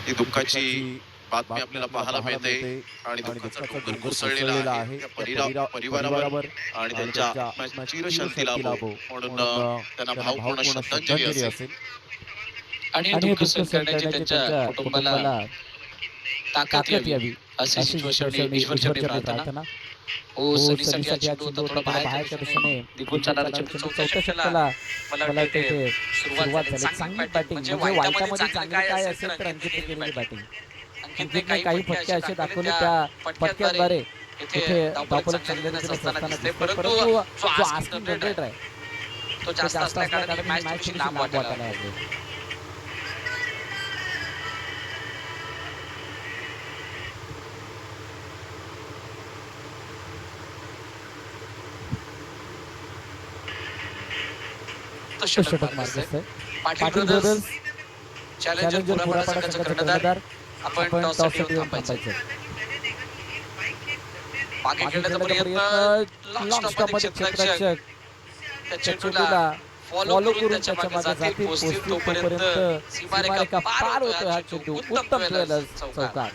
ही दुःखाची बातमी आपल्याला पाहायला मिळते आणि दुःखाचा डोंगर कोसळलेला आहे त्या परिवारावर आणि त्यांच्या आत्म्याची चिरशांती लाभो म्हणून त्यांना भावपूर्ण श्रद्धांजली असेल. आणि हे दुःख सहन करण्याची त्यांच्या कुटुंबाला ताकद यावी अशी सिच्युएशन ईश्वरचरणी प्रार्थना. हो सनीसाठी हा चेंडू होता थोडा बाहेरच्या दिशेने निघून जाणारा चेंडू चौथ्या षटकाला मला वाटतं इथे सुरुवात झाली. चांगली बॅटिंग म्हणजे वाईटामध्ये चांगलं काय असेल तर अंकितने केलेली बॅटिंग. अंकितने काही फटके असे दाखवले त्या फटक्याद्वारे इथे धावफलक चांगल्या रीतीने असताना दिसते. परंतु जो आस्किंग रेट आहे तो जास्त असल्या कारणाने मॅच थोडीशी लांब वाटायला लागली. षटक मार्ग पाटील ब्रदर्स चॅलेंजर पुरापाडा संघाचा कर्णधार. आपण टॉससाठी येऊन थांबायचं. मागे खेळण्याचा प्रयत्न लॉंग स्टॉपमध्ये क्षेत्ररक्षक त्या चेंडूला फॉलो करून त्याच्या मागे जातील पोहोचतील तोपर्यंत सीमारेखा पार होतो हा चेंडू. उत्तम खेळला चौकार.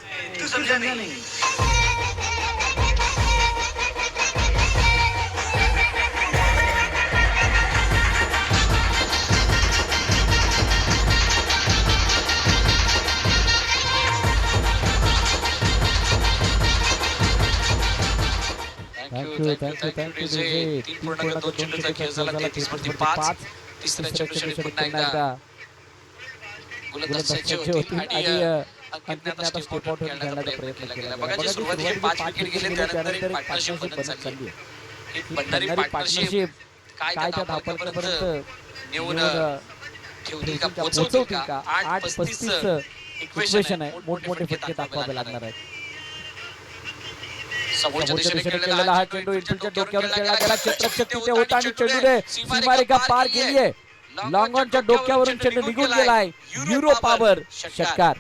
थँक्यू जे 3.2 चेंडूचा खेळ झाला 33 वरती 5. तिसऱ्या चेंडूसाठी पुन्हा एकदा गोलंदाज सज्ज होती आणि अंकितने आता स्टेप आउट होऊन खेळण्याचा प्रयत्न केला. बघा जे सुरुवातीचे 5 विकेट गेले त्यानंतर एक पार्टनरशिप बनत चालली. ही भंडारी पार्टनरशिप काय त्या धावफलकापर्यंत नेऊन ठेवतील का पोहोचवतील का. 8-35 इक्वेशन आहे. मोठमोठे फटके दाखवावे लागणार आहेत. समोरच्या दिशेने खेळलेला हा चेंडू इनफिल्डच्या डोक्यावरून खेळला गेला. क्षेत्ररक्षक तिथे होता आणि चेंडूने सीमारेखा पार केली आहे. लॉंग ऑनच्या डोक्यावरून चेंडू निघून गेलाय. युरो पॉवर षटकार.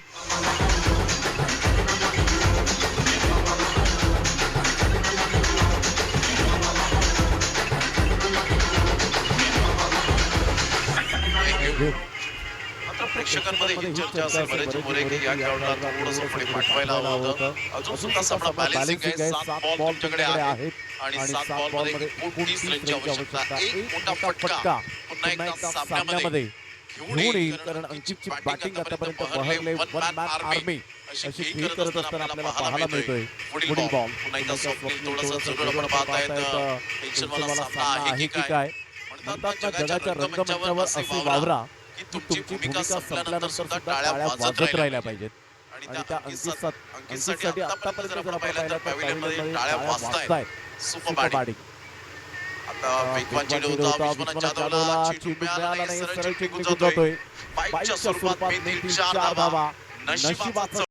प्रेक्षकांमध्ये ही चर्चा असेल बरेच मोरे की या खेळाडूला थोडंसं पुढे पाठवायला हवं होतं. अजून सुद्धा सामना बॅलन्सिंग आहे. 7 बॉल तुमच्याकडे आहेत आणि 7 बॉल मध्ये 30 रनची आवश्यकता. एक मोठा फटका पुन्हा एकदा सामन्यामध्ये घेऊन येईल कारण अंकितची बॅटिंग आतापर्यंत बहरले. वन मॅन आर्मी अशी खेळ करत असताना आपल्याला पाहायला मिळतोय. पुढील बॉल पुन्हा एकदा स्वप्नील थोडंसं जरूर आपण पाहता येतं. टेन्शनवाला सामना आहे की काय. म्हणतात ना जगाच्या रंगमंचावर असे वावरा की तुमची भूमिका संपल्यानंतर सुद्धा टाळ्या वाजत राहिल्या पाहिजेत. आणि त्या अंकितसाठी आतापर्यंत जर आपण पाहिलं तर पॅव्हिलियनमध्ये टाळ्या वाजतायत. Super batting. आता वेगवान चेंडू होता विश्वनाथ जाधवला चेंडू मिळाला नाही. सरळ चेंडू जातोय. 22च्या स्वरूपात मेन 4 धावा. नशिबाचं